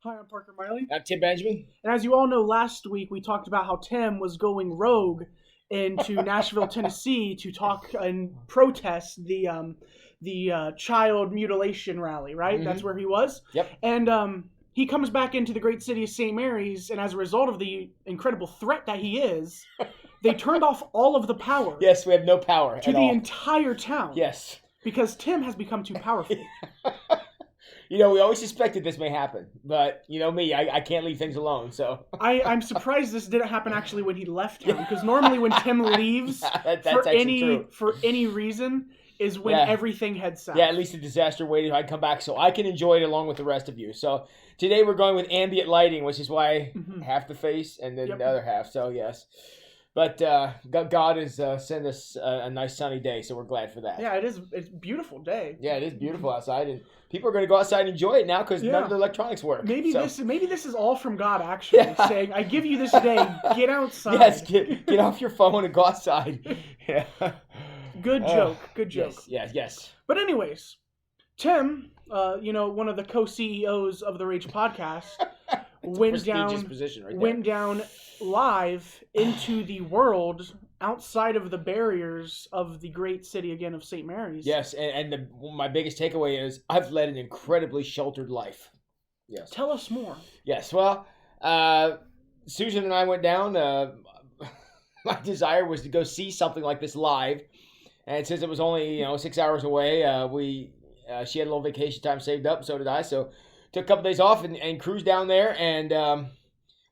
Hi, I'm Parker Miley. I'm Tim Benjamin. And as you all know, last week we talked about how Tim was going rogue into Nashville, Tennessee to talk and protest the child mutilation rally, right? That's where he was. Yep. And he comes back into the great city of St. Mary's, and as a result of the incredible threat that he is, they turned off all of the power Yes, we have no power to at the all. entire town. Yes. Because Tim has become too powerful. We always suspected this may happen, but you know me, I can't leave things alone, so. I'm surprised this didn't happen actually when he left town, because normally when Tim leaves That's actually true. for any reason is when Yeah. everything heads south. Yeah, at least the disaster waited till I come back so I can enjoy it along with the rest of you. So today we're going with ambient lighting, which is why half the face and then the other half, so yes. But God has sent us a nice sunny day, so we're glad for that. Yeah, it is. It's a beautiful day. Yeah, it is beautiful outside, and people are going to go outside and enjoy it now because none of the electronics work. Maybe so. this is all from God actually saying, "I give you this day. Get outside." Yes, get off your phone and go outside. Yeah. Good joke. Good joke. Yes. But anyways, Tim, one of the co-CEOs of the Rage podcast, went down live into the world outside of the barriers of the great city again of St. Mary's. Yes, and my biggest takeaway is I've led an incredibly sheltered life. Yes. Tell us more. Yes, well, Susan and I went down. My desire was to go see something like this live, and since it was only 6 hours away, she had a little vacation time saved up, so did I. So took a couple days off and cruised down there and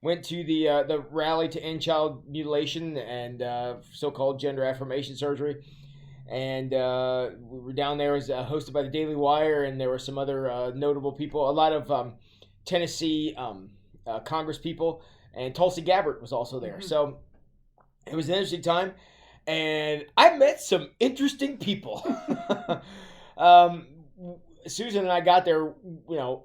went to the rally to End Child Mutilation and so-called gender affirmation surgery. And we were down there as hosted by the Daily Wire, and there were some other notable people, a lot of Tennessee Congress people, and Tulsi Gabbard was also there. So it was an interesting time, and I met some interesting people. Susan and I got there,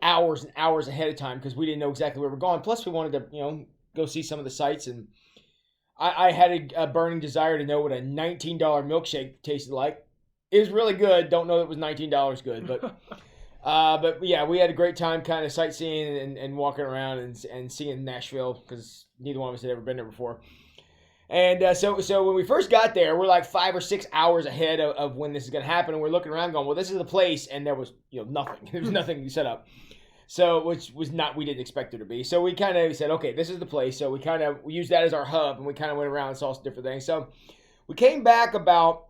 hours and hours ahead of time because we didn't know exactly where we were going. Plus, we wanted to, go see some of the sights, and I had a burning desire to know what a $19 milkshake tasted like. It was really good. Don't know it was $19 good, but yeah, we had a great time kind of sightseeing and walking around and seeing Nashville because neither one of us had ever been there before. And so when we first got there, we're like 5 or 6 hours ahead of when this is going to happen. And we're looking around going, well, this is the place. And there was, nothing. There was nothing set up. So, which was not, we didn't expect there to be. So we kind of said, okay, this is the place. So we used that as our hub, and we kind of went around and saw some different things. So we came back about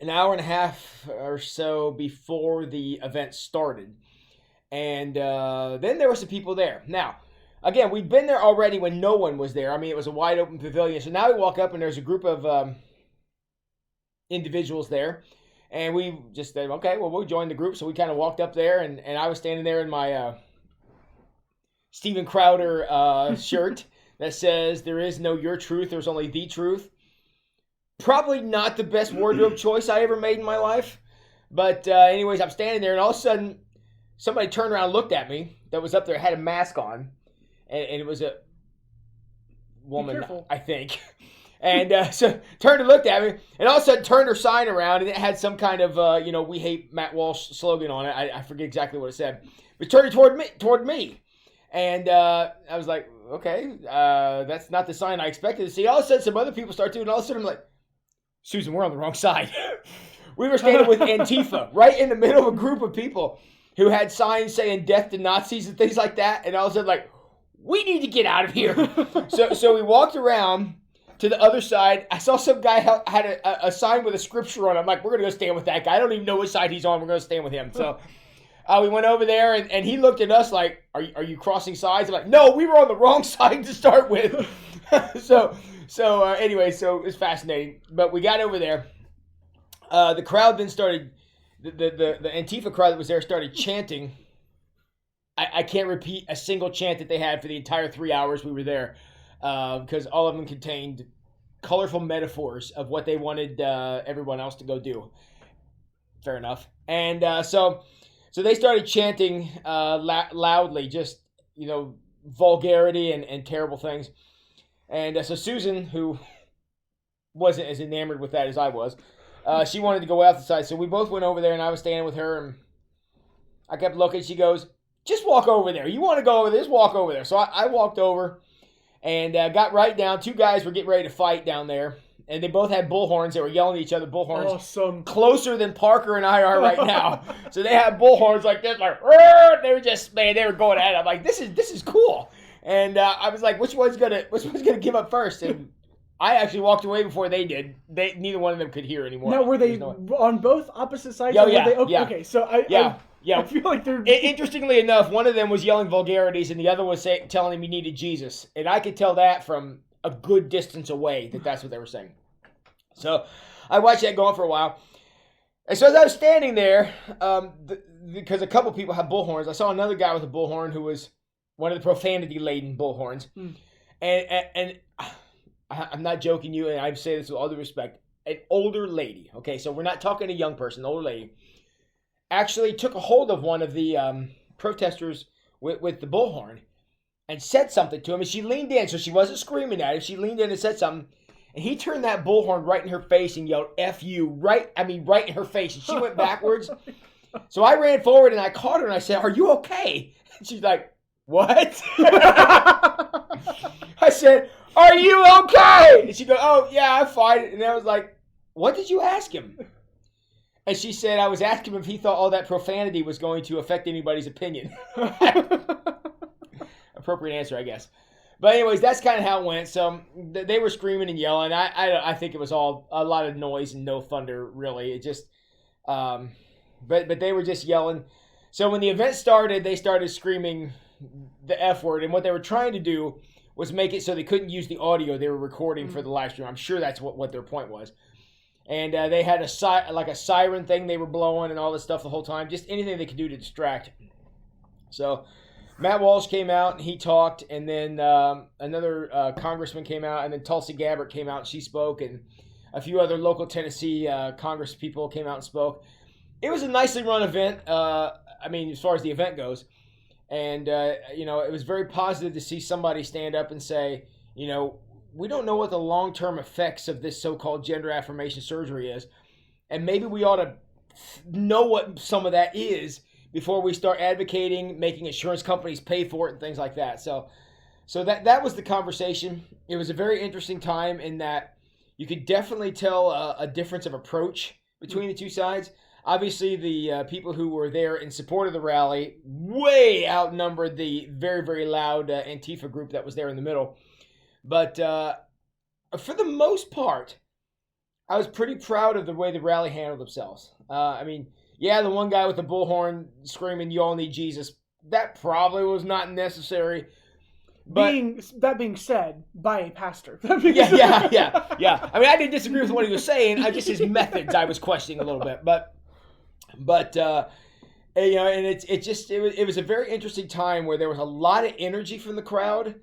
an hour and a half or so before the event started. And then there were some people there. Now, again, we'd been there already when no one was there. I mean, it was a wide open pavilion. So now we walk up and there's a group of individuals there. And we just said, okay, well, we'll join the group. So we kind of walked up there and I was standing there in my Steven Crowder shirt that says, there is no your truth, there's only the truth. Probably not the best wardrobe choice I ever made in my life. But anyways, I'm standing there and all of a sudden somebody turned around and looked at me that was up there, had a mask on. And it was a woman, I think. And so turned and looked at me, and all of a sudden turned her sign around, and it had some kind of, we hate Matt Walsh slogan on it. I forget exactly what it said. But turned it toward me. And I was like, okay, that's not the sign I expected to see. All of a sudden, some other people start doing it, and all of a sudden I'm like, Susan, we're on the wrong side. We were standing with Antifa, right in the middle of a group of people who had signs saying death to Nazis and things like that. And all of a sudden, like, we need to get out of here. So we walked around to the other side. I saw some guy had a sign with a scripture on it. I'm like, we're going to go stand with that guy. I don't even know which side he's on. We're going to stand with him. So we went over there, and he looked at us like, are you crossing sides? I'm like, no, we were on the wrong side to start with. So anyway, so it was fascinating. But we got over there. The crowd then started, the Antifa crowd that was there started chanting. I can't repeat a single chant that they had for the entire 3 hours we were there because all of them contained colorful metaphors of what they wanted everyone else to go do. Fair enough. And so they started chanting loudly, just, vulgarity and terrible things. And so Susan, who wasn't as enamored with that as I was, she wanted to go outside. So we both went over there, and I was standing with her, and I kept looking. She goes, just walk over there. You want to go over there, just walk over there. So I walked over and got right down. Two guys were getting ready to fight down there. And they both had bullhorns. They were yelling at each other, bullhorns. Awesome. Closer than Parker and I are right now. So they had bullhorns like this, like, "Rrr!" They were just, man, they were going at it. I'm like, this is cool. And I was like, which one's gonna give up first? And I actually walked away before they did. Neither one of them could hear anymore. Now, were they on both opposite sides? Oh, or yeah, were they, yeah. Okay, so Yeah. I feel like they're... Interestingly enough, one of them was yelling vulgarities and the other was telling him he needed Jesus. And I could tell that from a good distance away that's what they were saying. So I watched that going for a while. And so as I was standing there, because a couple people have bullhorns, I saw another guy with a bullhorn who was one of the profanity-laden bullhorns. And I'm not joking you, and I say this with all due respect. An older lady, okay, so we're not talking a young person, an older lady, actually took a hold of one of the protesters with the bullhorn and said something to him. And she leaned in, so she wasn't screaming at him. She leaned in and said something. And he turned that bullhorn right in her face and yelled, "F you," right in her face. And she went backwards. So I ran forward and I caught her and I said, "Are you okay?" And she's like, "What?" I said, "Are you okay?" And she goes, "Oh, yeah, I'm fine." And I was like, "What did you ask him?" And she said, "I was asking him if he thought all that profanity was going to affect anybody's opinion." Appropriate answer, I guess. But anyways, that's kind of how it went. So they were screaming and yelling. I think it was all a lot of noise and no thunder, really. It just, but they were just yelling. So when the event started, they started screaming the F word. And what they were trying to do was make it so they couldn't use the audio they were recording for the live stream. I'm sure that's what their point was. And they had a siren thing they were blowing and all this stuff the whole time. Just anything they could do to distract. So Matt Walsh came out and he talked, and then another congressman came out, and then Tulsi Gabbard came out and she spoke, and a few other local Tennessee Congress people came out and spoke. It was a nicely run event, as far as the event goes. And, it was very positive to see somebody stand up and say, we don't know what the long-term effects of this so-called gender affirmation surgery is, and maybe we ought to know what some of that is before we start advocating, making insurance companies pay for it and things like that. So that was the conversation. It was a very interesting time in that you could definitely tell a difference of approach between the two sides. Obviously, the people who were there in support of the rally way outnumbered the very, very loud Antifa group that was there in the middle. But for the most part, I was pretty proud of the way the rally handled themselves. Yeah, the one guy with the bullhorn screaming, "You all need Jesus," that probably was not necessary. But that being said, by a pastor. Yeah. I didn't disagree with what he was saying. Just his methods I was questioning a little bit. But and it was a very interesting time where there was a lot of energy from the crowd,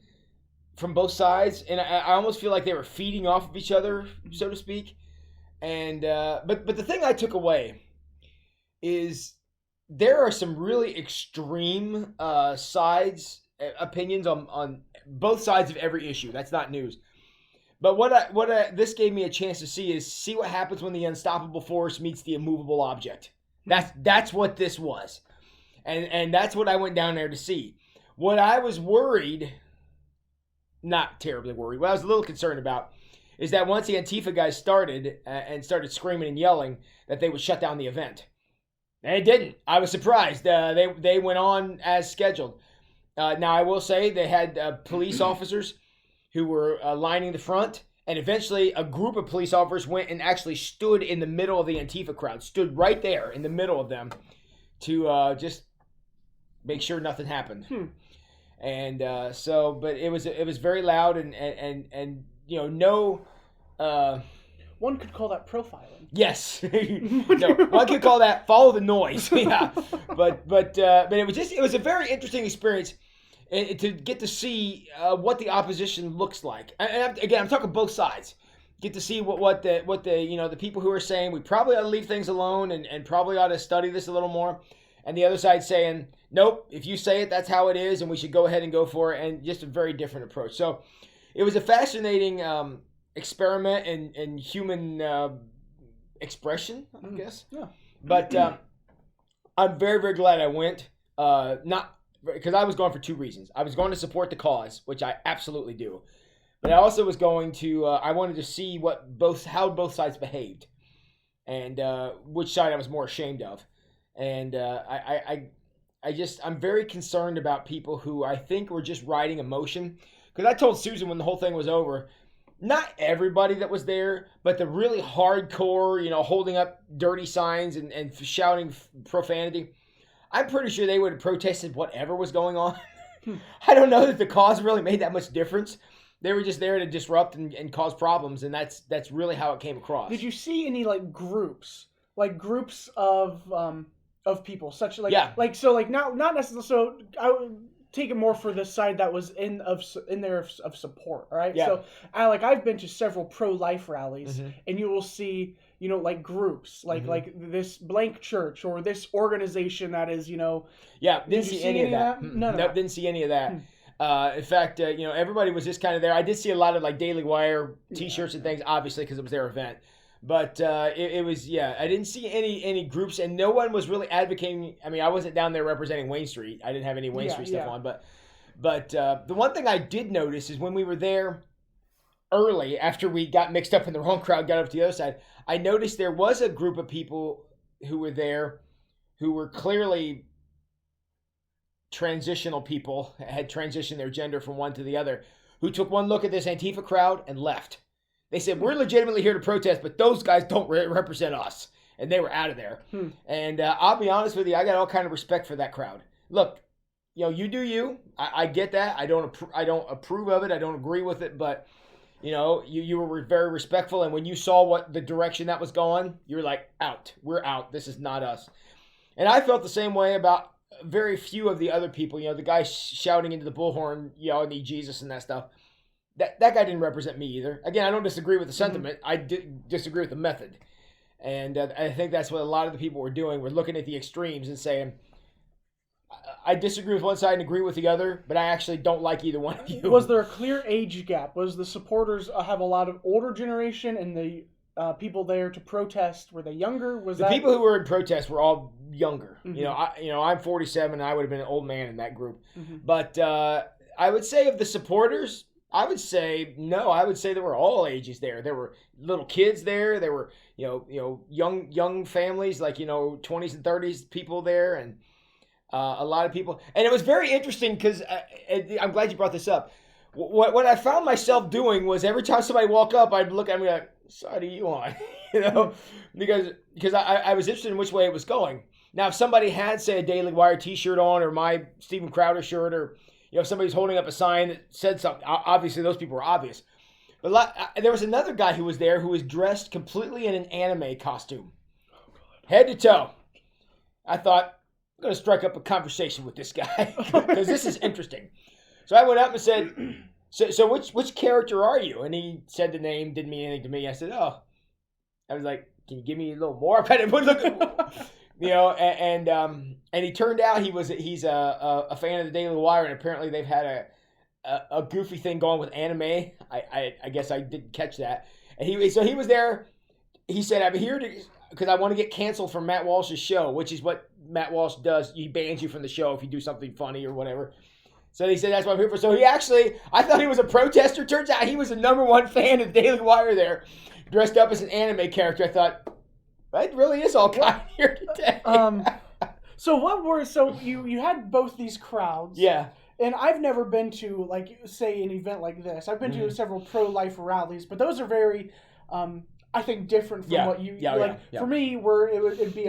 from both sides, and I almost feel like they were feeding off of each other, so to speak. And but the thing I took away is there are some really extreme opinions on both sides of every issue. That's not news. But this gave me a chance to see what happens when the unstoppable force meets the immovable object. That's what this was. And that's what I went down there to see. What I was worried, not terribly worried, what I was a little concerned about is that once the Antifa guys started screaming and yelling, that they would shut down the event. And it didn't. I was surprised. They went on as scheduled. Now, I will say they had police officers who were lining the front, and eventually a group of police officers went and actually stood in the middle of the Antifa crowd, stood right there in the middle of them to just make sure nothing happened. And but it was very loud and no. One could call that profiling. Yes, no, one could call that follow the noise. Yeah, but it was a very interesting experience to get to see what the opposition looks like. And I'm talking both sides. Get to see what the people who are saying we probably ought to leave things alone and probably ought to study this a little more, and the other side saying nope, if you say it, that's how it is, and we should go ahead and go for it, and just a very different approach. So it was a fascinating experiment in human expression, I guess. Yeah. But I'm very, very glad I went. Not because I was going for two reasons. I was going to support the cause, which I absolutely do, but I also was going to. I wanted to see how both sides behaved, and which side I was more ashamed of, and I'm very concerned about people who I think were just riding emotion. Because I told Susan when the whole thing was over, not everybody that was there, but the really hardcore, holding up dirty signs and shouting profanity, I'm pretty sure they would have protested whatever was going on. I don't know that the cause really made that much difference. They were just there to disrupt and cause problems, and that's really how it came across. Did you see any groups of people, such not necessarily? So I would take it more for the side that was in there of support. All right. Yeah. So I've been to several pro-life rallies, and you will see groups like this blank church or this organization that is Didn't see any of that. No, Didn't see any of that. In fact, everybody was just kind of there. I did see a lot of Daily Wire T-shirts and things, obviously because it was their event. But it was, I didn't see any groups, and no one was really advocating. I mean, I wasn't down there representing Wayne Street. I didn't have any Wayne Street stuff on. But the one thing I did notice is when we were there early, after we got mixed up in the wrong crowd, got up to the other side, I noticed there was a group of people who were there who were clearly transitional people, had transitioned their gender from one to the other, who took one look at this Antifa crowd and left. They said, we're legitimately here to protest, but those guys don't represent us. And they were out of there. And I'll be honest with you, I got all kind of respect for that crowd. Look, you do you. I get that. I don't approve of it. I don't agree with it. But, you were very respectful. And when you saw what the direction that was going, you were like, out. We're out. This is not us. And I felt the same way about very few of the other people. The guy shouting into the bullhorn, I need Jesus and that stuff. That guy didn't represent me either. Again, I don't disagree with the sentiment. I disagree with the method. And I think that's what a lot of the people were doing. We're looking at the extremes and saying, I disagree with one side and agree with the other, but I actually don't like either one of you. Was there a clear age gap? Was the supporters have a lot of older generation and the people there to protest, were they younger? The people who were in protest were all younger. I'm 47 and I would have been an old man in that group. But I would say of the supporters, I would say there were all ages there. There were little kids there. There were, young families, 20s and 30s people there, and a lot of people. And it was very interesting because I'm glad you brought this up. What I found myself doing was every time somebody walked up, I'd look at me like, "Side are you on?" because I was interested in which way it was going. Now, if somebody had, say, a Daily Wire T-shirt on, or my Steven Crowder shirt, or if somebody's holding up a sign that said something, obviously those people were obvious. But there was another guy who was there who was dressed completely in an anime costume, head to toe. I thought, I'm going to strike up a conversation with this guy because this is interesting. So I went up and said, so which character are you? And he said the name, didn't mean anything to me. I said, I was like, can you give me a little more? And he turned out he's a fan of the Daily Wire, and apparently they've had a goofy thing going with anime. I guess I didn't catch that. And he was there. He said, I'm here because I want to get canceled from Matt Walsh's show, which is what Matt Walsh does. He bans you from the show if you do something funny or whatever. So he said, that's what I'm here for. So I thought he was a protester. Turns out he was the #1 fan of Daily Wire there, dressed up as an anime character. I thought, it really is all kind here today. So you had both these crowds. Yeah. And I've never been to, say, an event like this. I've been to several pro-life rallies, but those are very, I think, different from what you For me, where it'd be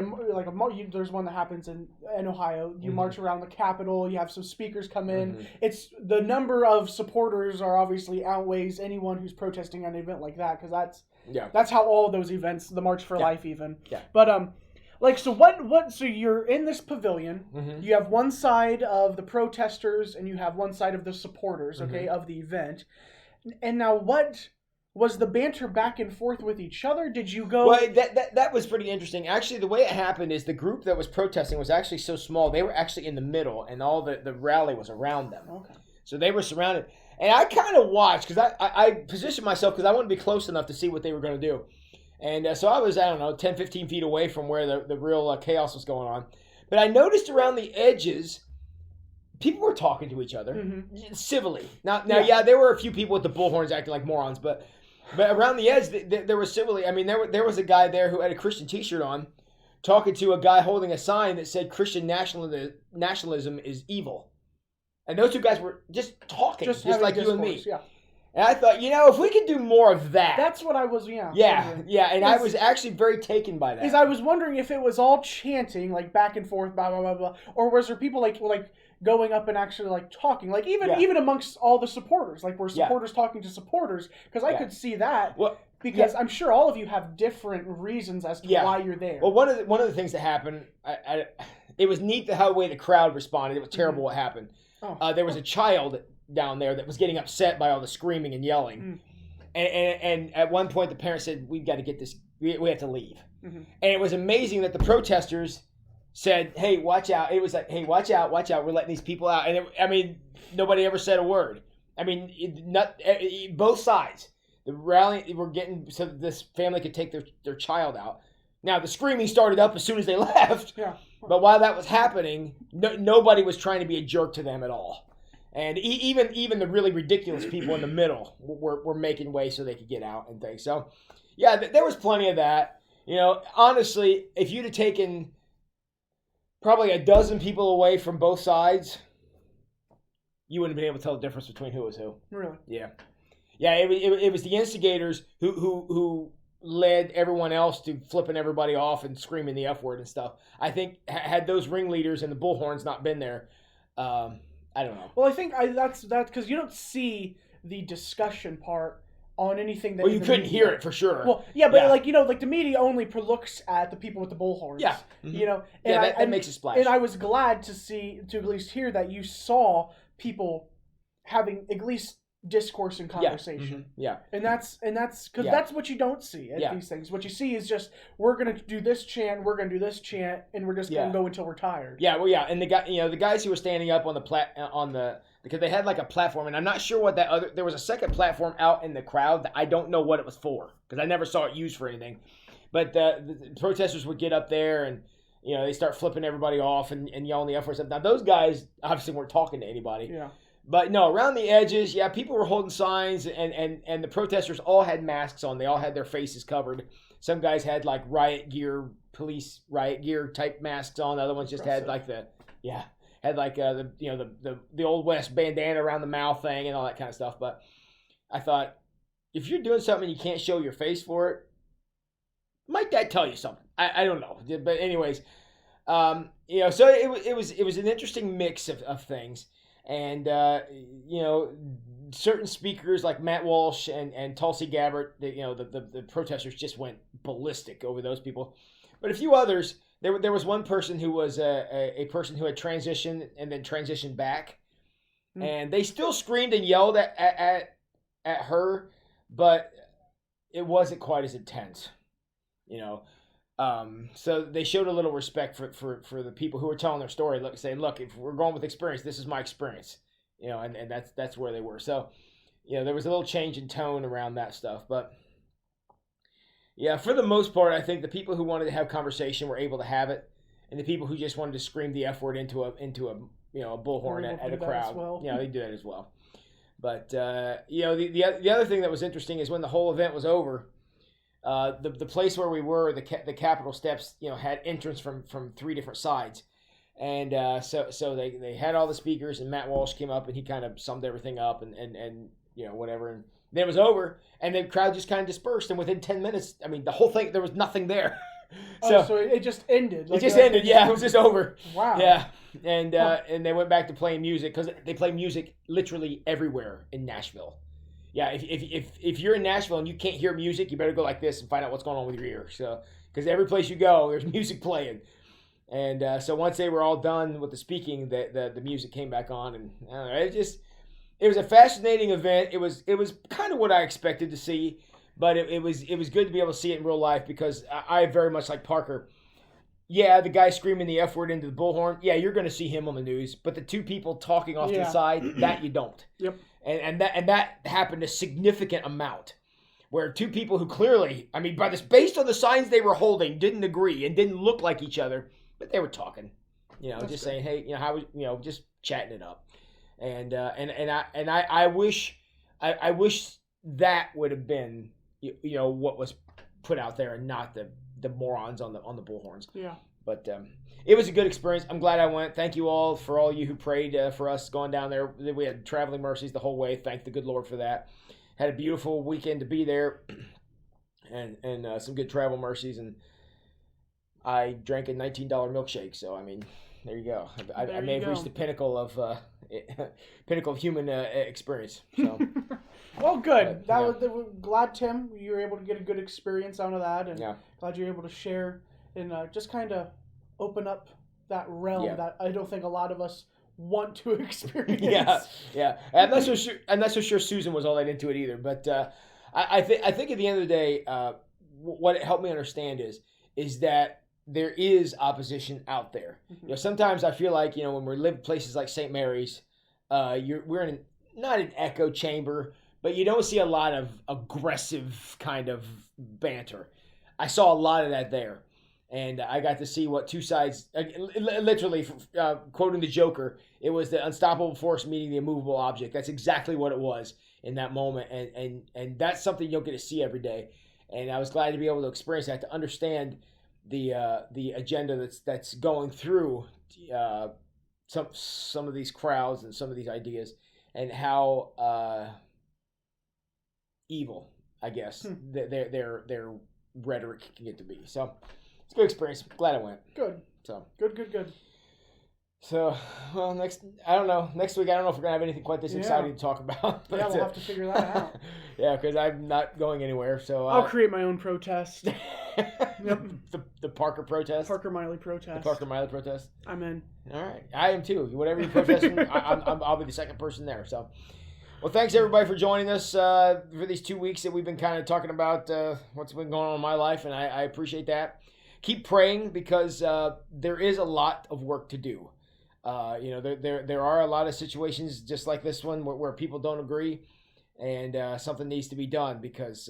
there's one that happens in Ohio. You march around the Capitol. You have some speakers come in. It's the number of supporters are obviously outweighs anyone who's protesting at an event like that, because that's how all those events, the March for Life, even. Yeah. But so you're in this pavilion. You have one side of the protesters and you have one side of the supporters, of the event. And now what was the banter back and forth with each other? Did you go? Well, that was pretty interesting. Actually, the way it happened is the group that was protesting was actually so small. They were actually in the middle, and all the rally was around them. Okay. So they were surrounded. And I kind of watched, because I positioned myself because I wanted to be close enough to see what they were going to do. And so I was, 10, 15 feet away from where the real chaos was going on. But I noticed around the edges, people were talking to each other civilly. Now, Yeah. there were a few people with the bullhorns acting like morons, but around the edge, there was civilly. I mean, there was a guy there who had a Christian T-shirt on, talking to a guy holding a sign that said Christian nationalism is evil. And those two guys were just talking, just like you and me. Yeah. And I thought, if we could do more of that. That's what I was, Yeah, and I was actually very taken by that. Because I was wondering if it was all chanting, like back and forth, blah, blah, blah, blah, or was there people like going up and actually like talking, like even amongst all the supporters, like were supporters talking to supporters? Because I could see that. Well, because I'm sure all of you have different reasons as to why you're there. Well, one of the things that happened, it was neat the way the crowd responded. It was terrible what happened. There was a child down there that was getting upset by all the screaming and yelling, and at one point the parents said, "We've got to get this. We have to leave." And it was amazing that the protesters said, "Hey, watch out!" It was like, "Hey, watch out! Watch out! We're letting these people out." And nobody ever said a word. Both sides. The rally were getting so that this family could take their child out. Now the screaming started up as soon as they left. Yeah. But while that was happening, nobody was trying to be a jerk to them at all. And even the really ridiculous people in the middle were making way so they could get out and things. So, yeah, there was plenty of that. Honestly, if you'd have taken probably a dozen people away from both sides, you wouldn't have been able to tell the difference between who was who. Really? Yeah. Yeah, it was the instigators who led everyone else to flipping everybody off and screaming the F word and stuff. I think had those ringleaders and the bullhorns not been there, I don't know. Well, I think that's because you don't see the discussion part on anything that. Well, you couldn't hear it for sure. Well, yeah, but like the media only looks at the people with the bullhorns. Yeah, that makes a splash. And I was glad to at least hear that you saw people having at least discourse and conversation. Yeah. And that's because that's what you don't see at these things. What you see is just, we're going to do this chant, we're going to do this chant, and we're just going to go until we're tired. Yeah, well, and the guys who were standing up on because they had like a platform, and I'm not sure what there was a second platform out in the crowd that I don't know what it was for, because I never saw it used for anything. But the protesters would get up there and they start flipping everybody off and yelling the F word stuff. Now those guys obviously weren't talking to anybody. Yeah. But no, around the edges, people were holding signs, and the protesters all had masks on. They all had their faces covered. Some guys had like police riot gear type masks on. The other ones just had like the Old West bandana around the mouth thing and all that kind of stuff. But I thought, if you're doing something and you can't show your face for it, might that tell you something? I don't know. But anyways, so it was an interesting mix of things. And, certain speakers like Matt Walsh and Tulsi Gabbard, the protesters just went ballistic over those people. But a few others, there was one person who was a person who had transitioned and then transitioned back. Mm. And they still screamed and yelled at her, but it wasn't quite as intense, So they showed a little respect for the people who were telling their story, saying, "Look, if we're going with experience, this is my experience," and that's where they were. So, there was a little change in tone around that stuff, but yeah, for the most part, I think the people who wanted to have conversation were able to have it, and the people who just wanted to scream the F word into a bullhorn at a crowd, they do that as well. But the other thing that was interesting is when the whole event was over. The place where we were, the Capitol steps, had entrance from 3 different sides, and so they had all the speakers, and Matt Walsh came up and he kind of summed everything up and whatever, and then it was over, and the crowd just kind of dispersed, and within 10 minutes, the whole thing, there was nothing there. So it just ended. It just ended. Yeah, it was just over. Wow. Yeah, and they went back to playing music because they play music literally everywhere in Nashville. Yeah, if you're in Nashville and you can't hear music, you better go like this and find out what's going on with your ear. So, because every place you go, there's music playing. And so once they were all done with the speaking, the music came back on, and I don't know, it was a fascinating event. It was kind of what I expected to see, but it was good to be able to see it in real life, because I very much like Parker. Yeah, the guy screaming the F word into the bullhorn. Yeah, you're going to see him on the news, but the 2 people talking off to the side, that you don't. Yep. And that happened a significant amount, where 2 people who clearly, based on the signs they were holding, didn't agree and didn't look like each other, but they were talking, just saying, hey, how, just chatting it up. And I wish that would have been what was put out there and not the morons on the bullhorns. Yeah. But it was a good experience. I'm glad I went. Thank you all for all you who prayed for us going down there. We had traveling mercies the whole way. Thank the good Lord for that. Had a beautiful weekend to be there, and some good travel mercies. And I drank a $19 milkshake. So I mean, there you go. I may have reached the pinnacle of human experience. So. Well, good. Glad, Tim, you were able to get a good experience out of that, and glad you're able to share and just kind of open up that realm that I don't think a lot of us want to experience. Yeah. I'm not so sure Susan was all that into it either. But I think at the end of the day, what it helped me understand is that there is opposition out there. Mm-hmm. Sometimes I feel like when we live places like St. Mary's, we're in not an echo chamber. But you don't see a lot of aggressive kind of banter. I saw a lot of that there. And I got to see what two sides, literally, quoting the Joker, it was the unstoppable force meeting the immovable object. That's exactly what it was in that moment. And that's something you don't get to see every day. And I was glad to be able to experience that, to understand the agenda that's going through some of these crowds and some of these ideas, and how evil, I guess, their rhetoric can get to be. So it's a good experience. Glad I went. Good. So good. So, well, next week I don't know if we're gonna have anything quite this exciting to talk about. But, we'll have to figure that out. Yeah, because I'm not going anywhere. So I'll create my own protest. Yep. The Parker protest. Parker Miley protest. The Parker Miley protest. I'm in. All right, I am too. Whatever you're protesting, I'll be the second person there. So. Well, thanks everybody for joining us for these 2 weeks that we've been kind of talking about what's been going on in my life, and I appreciate that. Keep praying, because there is a lot of work to do. There are a lot of situations just like this one where people don't agree, and something needs to be done, because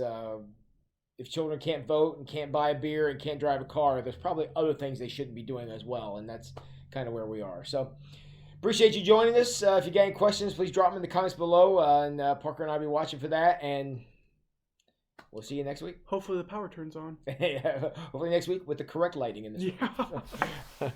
if children can't vote and can't buy a beer and can't drive a car, there's probably other things they shouldn't be doing as well, and that's kind of where we are. So. Appreciate you joining us. If you got any questions, please drop them in the comments below. And Parker and I will be watching for that. And we'll see you next week. Hopefully the power turns on. Hopefully next week with the correct lighting in this room.